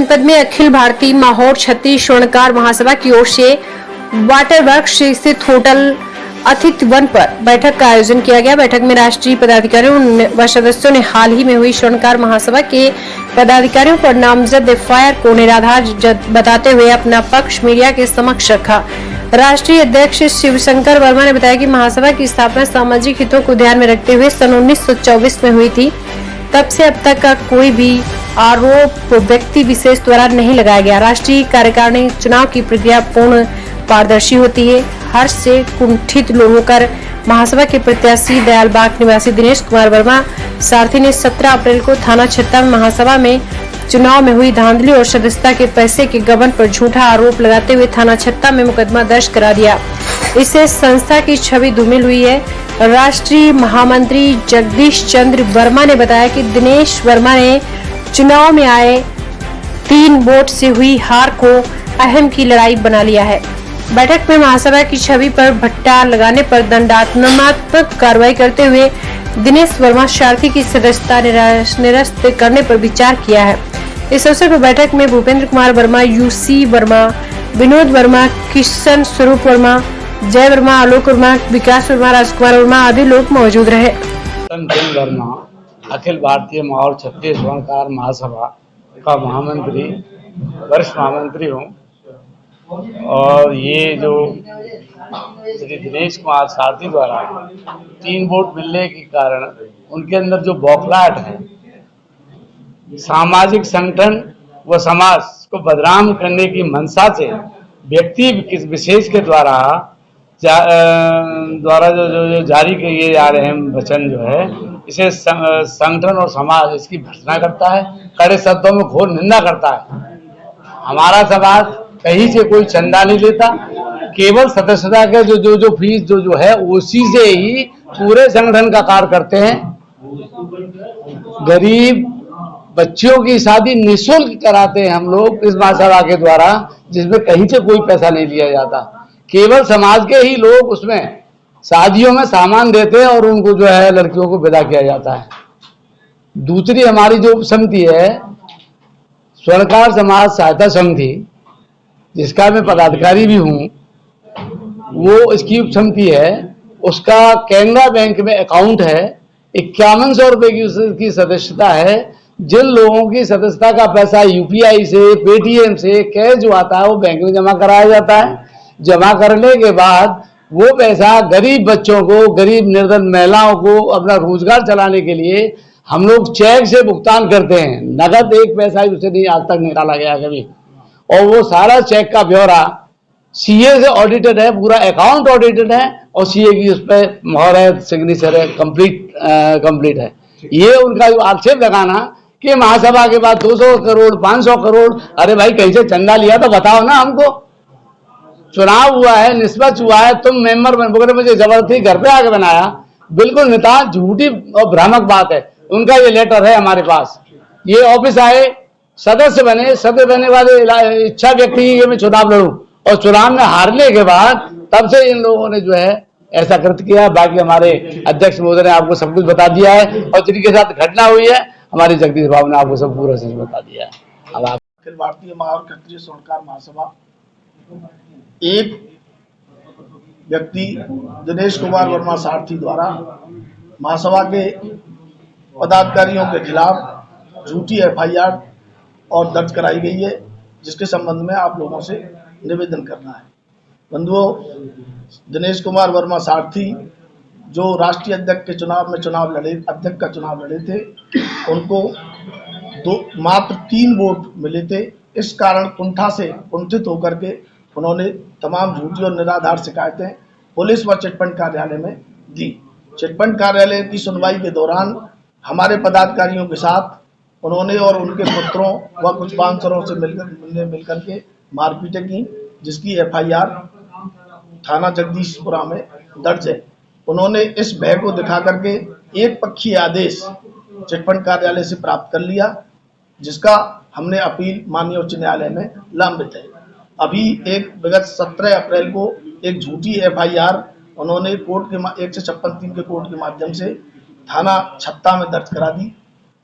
जनपद में अखिल भारतीय माहौर छत्तीस स्वर्णकार महासभा की ओर से वाटर वर्क्स स्थित होटल अतिथि वन पर बैठक का आयोजन किया गया। बैठक में राष्ट्रीय पदाधिकारियों व सदस्यों ने हाल ही में हुई स्वर्णकार महासभा के पदाधिकारियों पर नामजद एफआईआर को निराधार बताते हुए अपना पक्ष मीडिया के समक्ष रखा। राष्ट्रीय अध्यक्ष शिवशंकर वर्मा ने बताया कि महासभा की स्थापना सामाजिक हितों को ध्यान में रखते हुए सन 1924 में हुई थी। तब से अब तक का कोई भी आरोप व्यक्ति विशेष द्वारा नहीं लगाया गया। राष्ट्रीय कार्यकारिणी चुनाव की प्रक्रिया पूर्ण पारदर्शी होती है। हर्ष से कुंठित लोग होकर महासभा के प्रत्याशी दयालबाग निवासी दिनेश कुमार वर्मा सारथी ने 17 अप्रैल को थाना छत्ता में महासभा में चुनाव में हुई धांधली और सदस्यता के पैसे के गबन पर झूठा आरोप लगाते हुए थाना छत्ता में मुकदमा दर्ज करा दिया। इससे संस्था की छवि धूमिल हुई है। राष्ट्रीय महामंत्री जगदीश चंद्र वर्मा ने बताया कि दिनेश वर्मा ने चुनाव में आए 3 वोट से हुई हार को अहम की लड़ाई बना लिया है। बैठक में महासभा की छवि पर भट्टा लगाने पर दंडात्मक कार्रवाई करते हुए दिनेश वर्मा सारथी की सदस्यता निरस्त करने पर विचार किया है। इस अवसर पर बैठक में भूपेंद्र कुमार वर्मा, यूसी वर्मा, विनोद वर्मा, किशन स्वरूप वर्मा, जय वर्मा, आलोक वर्मा, विकास वर्मा, राजकुमार वर्मा आदि लोग मौजूद रहे। वर्मा अखिल भारतीय माहौर छत्तीस स्वर्णकार महासभा का महामंत्री, वरिष्ठ महामंत्री हूँ। और ये जो श्री दिनेश कुमार सारथी द्वारा 3 वोट मिलने के कारण उनके अंदर जो बौखलाहट है, सामाजिक संगठन व समाज को बदनाम करने की मंशा से व्यक्ति विशेष के द्वारा जो जारी किए जा रहे हैं वचन जो है, इसे संगठन और समाज इसकी भर्त्सना करता है, कड़े शब्दों में घोर निंदा करता है। हमारा समाज कहीं से कोई चंदा नहीं लेता, केवल सदस्यता के जो फीस जो है उसी से ही पूरे संगठन का कार्य करते हैं। गरीब बच्चियों की शादी निःशुल्क कराते हैं हम लोग इस महासभा के द्वारा, जिसमें कहीं से कोई पैसा नहीं लिया जाता। केवल समाज के ही लोग उसमें शादियों में सामान देते हैं और उनको जो है लड़कियों को विदा किया जाता है। दूसरी हमारी जो समिति है स्वर्णकार समाज सहायता समिति, जिसका मैं पदाधिकारी भी हूँ, वो इसकी उप समिति है। उसका कैनरा बैंक में अकाउंट है, 5100 रुपए की सदस्यता है। जिन लोगों की सदस्यता का पैसा यूपीआई से, पेटीएम से कैश जो आता है वो बैंक में जमा कराया जाता है। जमा करने के बाद वो पैसा गरीब बच्चों को, गरीब निर्धन महिलाओं को अपना रोजगार चलाने के लिए हम लोग चेक से भुगतान करते हैं। नगद 1 पैसा ही उसे नहीं आज तक निकाला गया कभी। और वो सारा चेक का ब्यौरा सीए से ऑडिटेड है, पूरा अकाउंट ऑडिटेड है और सीए की उस पर मोहर है, सिग्नेचर है, कंप्लीट है। ये उनका जो आक्षेप लगाना कि महासभा के बाद 200 करोड़ 500 करोड़, अरे भाई कहीं से चंदा लिया तो बताओ ना हमको। चुनाव हुआ है, निष्पक्ष हुआ है, तुम मेंबर बन, मुझे जबरदस्ती घर पे आके बनाया, बिल्कुल नितांत झूठी और भ्रामक बात है। उनका ये लेटर है हमारे पास। ये ऑफिस आए, सदस्य बने वाले इच्छा व्यक्ति की मैं चुनाव लड़ूं और चुनाव में हारने के बाद तब से इन लोगों ने जो है ऐसा कृत्य किया। बाकी हमारे अध्यक्ष महोदय ने आपको सब कुछ बता दिया है और जिनके साथ घटना हुई है हमारे जगदीश बाबू ने आपको सब पूरा सच बता दिया है। अब आप अखिल भारतीय माहौर छत्तीस स्वर्णकार महासभा एक व्यक्ति दिनेश कुमार वर्मा सारथी द्वारा महासभा के पदाधिकारियों के खिलाफ झूठी एफआईआर और दर्ज कराई गई है, जिसके संबंध में आप लोगों से निवेदन करना है। बंधुओं, दिनेश कुमार वर्मा सारथी जो राष्ट्रीय अध्यक्ष के चुनाव में अध्यक्ष का चुनाव लड़े थे, उनको मात्र 3 वोट मिले थे। इस कारण कुंठित होकर के उन्होंने तमाम झूठी और निराधार शिकायतें पुलिस व चिटफंड कार्यालय में दी। चिटफंड कार्यालय की सुनवाई के दौरान हमारे पदाधिकारियों के साथ उन्होंने और उनके पुत्रों व कुछ बांसरों से मिलकर के मारपीटें की, जिसकी एफआईआर थाना जगदीशपुरा में दर्ज है। उन्होंने इस भय को दिखा करके एक पक्षीय आदेश चिटफंड कार्यालय से प्राप्त कर लिया, जिसका हमने अपील माननीय उच्च न्यायालय में लंबित है। अभी विगत 17 अप्रैल को एक झूठी एफआईआर उन्होंने कोर्ट के 156(3) के कोर्ट के माध्यम से थाना छत्ता में दर्ज करा दी।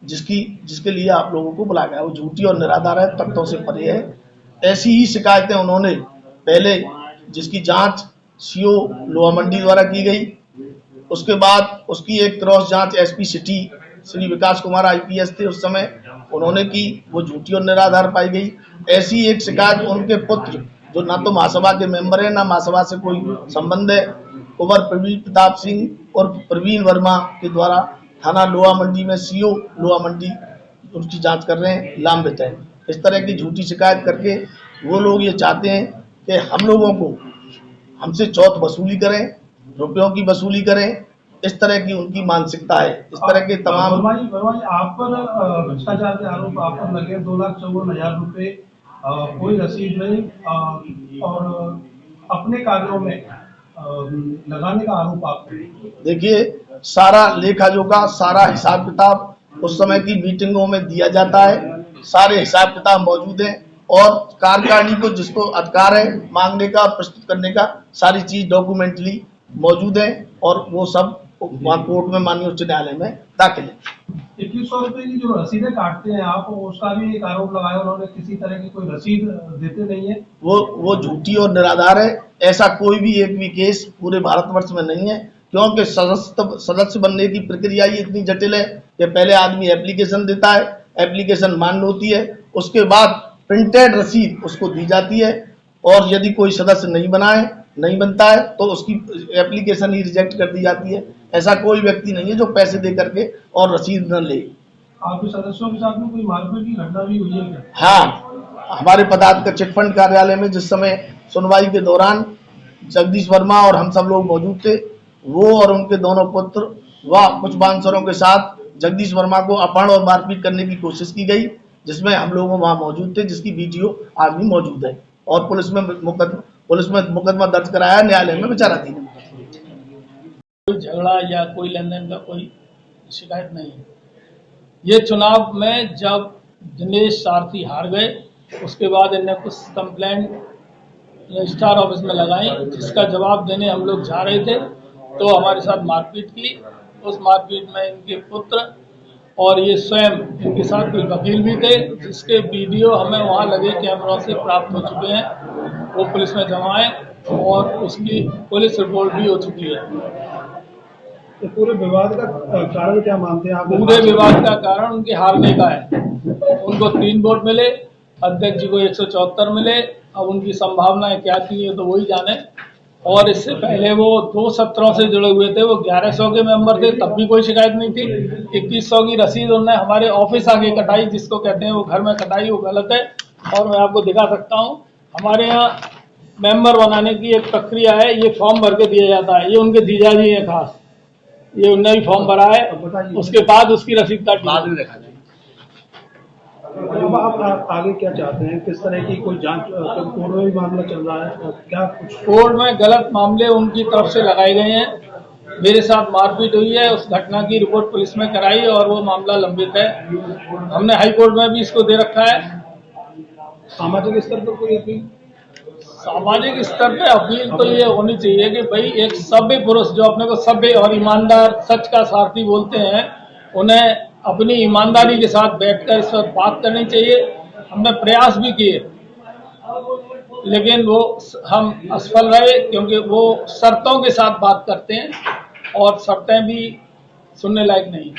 जिसके लिए आप लोगों को बुलाया गया, वो झूठी और निराधार है, तथ्यों से परे है। ऐसी ही शिकायतें उन्होंने पहले, जिसकी जांच सीओ लोहा मंडी द्वारा की गई, उसके बाद उसकी एक क्रॉस जांच एसपी सिटी श्री विकास कुमार आईपीएस थे उस समय, उन्होंने की, वो झूठी और निराधार पाई गई। ऐसी एक शिकायत उनके पुत्र, जो ना तो महासभा के मेंबर है, ना महासभा से कोई संबंध है, कुंवर प्रवीण प्रताप सिंह और प्रवीण वर्मा के द्वारा थाना लोहा मंडी में सीओ लोहा मंडी उसकी जांच कर रहे हैं, लांबित है। इस तरह की झूठी शिकायत करके वो लोग ये चाहते हैं कि हम लोगों को हमसे चौथ वसूली करें, रुपयों की वसूली करें। इस तरह की उनकी मानसिकता है। इस तरह के तमाम वर्मा जी आप पर भ्रष्टाचार के आरोप आप पर लगे, 2,54,000 रुपए, कोई रसीद नहीं, और अपने कार्यों में लगाने का आरोप आप पर। देखिए, सारा लेखा जोखा, सारा हिसाब किताब उस समय की मीटिंगों में दिया जाता है, सारे हिसाब किताब मौजूद हैं, और कार्यकारिणी को जिसको अधिकार है मांगने का, प्रस्तुत करने का, सारी चीज डॉक्यूमेंटली मौजूद है, और वो सब वहाँ कोर्ट में, माननीय उच्च न्यायालय में दाखिल है। 2100 रुपए की जो रसीदें काटते हैं आप, उसका भी एक आरोप लगाया उन्होंने, किसी तरह की कोई रसीद देते नहीं है। वो झूठी और निराधार है। ऐसा कोई भी एक भी केस पूरे भारतवर्ष में नहीं है, क्योंकि सदस्य बनने की प्रक्रिया ही इतनी जटिल है कि पहले आदमी एप्लीकेशन देता है, एप्लीकेशन मान्य होती है, उसके बाद प्रिंटेड रसीद उसको दी जाती है, और यदि कोई सदस्य नहीं बनता है तो उसकी एप्लीकेशन ही रिजेक्ट कर दी जाती है। ऐसा कोई व्यक्ति नहीं है जो पैसे दे करके और रसीद न ले। आपके सदस्यों के साथ में कोई मारपीट की घटना भी हुई है क्या? हाँ, हमारे पदार्थ का चिटफंड कार्यालय में जिस समय सुनवाई के दौरान जगदीश वर्मा और हम सब लोग मौजूद थे, वो और उनके दोनों पुत्र व कुछ बांसुरों के साथ जगदीश वर्मा को अपहरण और मारपीट करने की कोशिश की गई, जिसमें हम लोग वहाँ मौजूद थे, जिसकी वीडियो आज भी मौजूद है, और पुलिस में मुकदमा दर्ज कराया, न्यायालय में विचाराधीन है। कोई झगड़ा या कोई लेन देन का कोई शिकायत नहीं है। ये चुनाव में जब दिनेश सारथी हार गए, उसके बाद इन्हें कुछ कंप्लेंट रजिस्ट्रार ऑफिस में लगाई, जिसका जवाब देने हम लोग जा रहे थे तो हमारे साथ मारपीट की। उस मारपीट में इनके पुत्र और ये स्वयं, इनके साथ कोई वकील भी थे, जिसके वीडियो हमें वहाँ लगे कैमरों से प्राप्त हो चुके हैं, वो पुलिस में जमा है और उसकी पुलिस रिपोर्ट भी हो चुकी है। तो पूरे विवाद का कारण क्या मानते हैं आप? पूरे विवाद का कारण उनके हारने का है। उनको 3 वोट मिले, अध्यक्ष जी को 174 मिले। अब उनकी संभावनाएं क्या थी ये तो वही जाने। और इससे पहले वो 2 सत्रों से जुड़े हुए थे, वो 1100 के मेंबर थे, तब भी कोई शिकायत नहीं थी। 2100 की रसीद उन्होंने हमारे ऑफिस आगे कटाई, जिसको कहते हैं वो घर में कटाई, वो गलत है। और मैं आपको दिखा सकता हूँ, हमारे यहाँ मेंबर बनाने की एक प्रक्रिया है, ये फॉर्म भर के दिया जाता है। ये उनके जीजाजी हैं खास, ये उन्होंने भी फॉर्म भरा है, उसके बाद उसकी रसीद काटी। बाद में देखा जाए। अब आप आगे क्या चाहते हैं? किस तरह की कोई जांच, कोर्ट में भी मामला चल रहा है क्या? कुछ कोर्ट में गलत मामले उनकी तरफ से लगाए गए हैं। मेरे साथ मारपीट हुई है, उस घटना की रिपोर्ट पुलिस में कराई और वो मामला लंबित है। हमने हाई कोर्ट में भी इसको दे रखा है। सामाजिक स्तर पर कोई अपील? सामाजिक स्तर पे अपील तो ये होनी चाहिए कि भाई एक सभ्य पुरुष, जो अपने को सभ्य और ईमानदार, सच का सारथी बोलते हैं, उन्हें अपनी ईमानदारी के साथ बैठकर इस वक्त बात करनी चाहिए। हमने प्रयास भी किए, लेकिन वो हम असफल रहे, क्योंकि वो शर्तों के साथ बात करते हैं और शर्तें भी सुनने लायक नहीं।